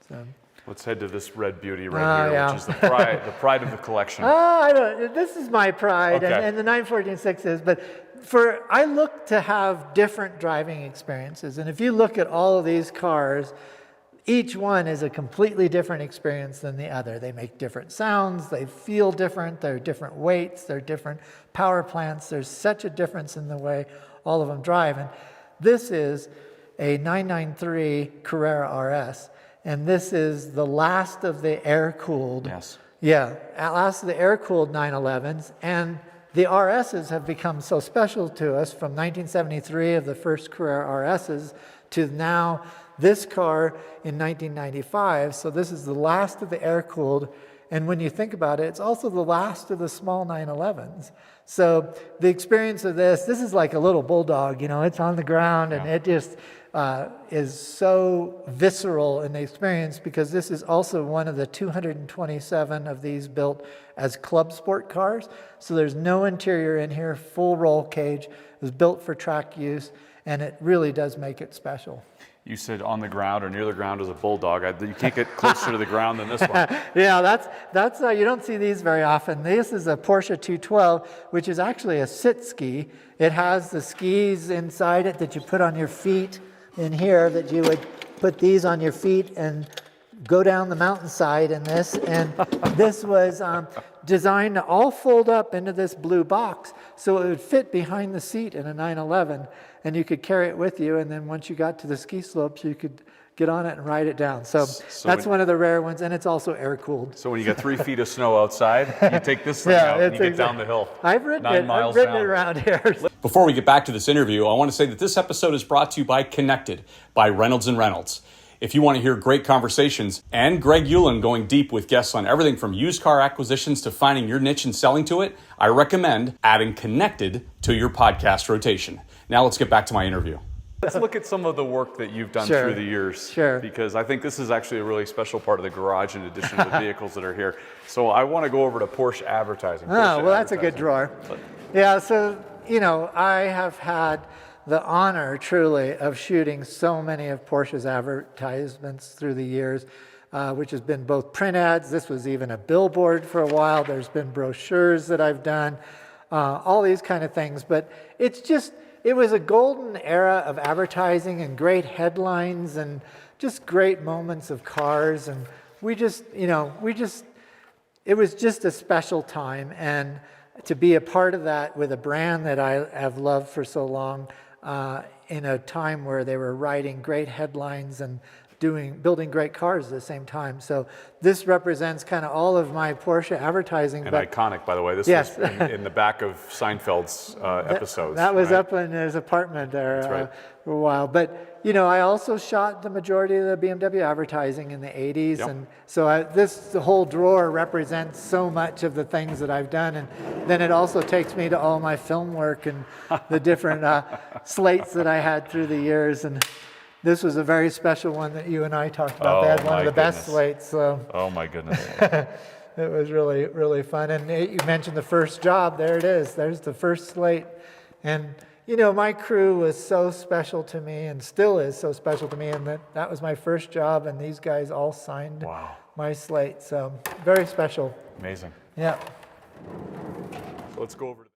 So. Let's head to this red beauty right here, which is the pride of the collection. This is my pride, okay. and the 914.6 is, but I look to have different driving experiences. And if you look at all of these cars, each one is a completely different experience than the other. They make different sounds, they feel different, they're different weights, they're different power plants. There's such a difference in the way all of them drive. And this is a 993 Carrera RS. And this is the last of the air-cooled. Yes. Yeah, last of the air-cooled 911s. And the RSs have become so special to us from 1973 of the first Carrera RSs to now this car in 1995. So this is the last of the air-cooled. And when you think about it, it's also the last of the small 911s. So the experience of this is like a little bulldog, you know, it's on the ground and it just is so visceral in the experience because this is also one of the 227 of these built as club sport cars. So there's no interior in here, full roll cage. It was built for track use and it really does make it special. You said on the ground or near the ground as a bulldog. You can't get closer to the ground than this one. Yeah, that's you don't see these very often. This is a Porsche 212, which is actually a sit ski. It has the skis inside it that you put on your feet in here, that you would put these on your feet and go down the mountainside in this. And this was designed to all fold up into this blue box so it would fit behind the seat in a 911. And you could carry it with you, and then once you got to the ski slopes, you could get on it and ride it down. So that's one of the rare ones, and it's also air-cooled. So when you get 3 feet of snow outside, you take this thing out and you get down the hill. I've ridden it around here. Before we get back to this interview, I want to say that this episode is brought to you by Connected by Reynolds & Reynolds. If you want to hear great conversations and Greg Ulan going deep with guests on everything from used car acquisitions to finding your niche and selling to it, I recommend adding Connected to your podcast rotation. Now let's get back to my interview. Let's look at some of the work that you've done through the years. Sure. Because I think this is actually a really special part of the garage in addition to the vehicles that are here. So I want to go over to Porsche advertising. That's a good drawer. Yeah, so, you know, I have had the honor, truly, of shooting so many of Porsche's advertisements through the years, which has been both print ads. This was even a billboard for a while. There's been brochures that I've done, all these kind of things. But it was a golden era of advertising and great headlines and just great moments of cars. And it was just a special time. And to be a part of that with a brand that I have loved for so long, in a time where they were writing great headlines and building great cars at the same time. So this represents kind of all of my Porsche advertising. And iconic, by the way. This was in the back of Seinfeld's episodes. That was up in his apartment there for a while. But, you know, I also shot the majority of the BMW advertising in the 80s. Yep. And so the whole drawer represents so much of the things that I've done. And then it also takes me to all my film work and the different slates that I had through the years. And this was a very special one that you and I talked about. They had one of the best slates. So. Oh, my goodness. It was really, really fun. And you mentioned the first job. There it is. There's the first slate. And, you know, my crew was so special to me and still is so special to me. And that was my first job. And these guys all signed my slate. So very special. Amazing. Yeah. So let's go over to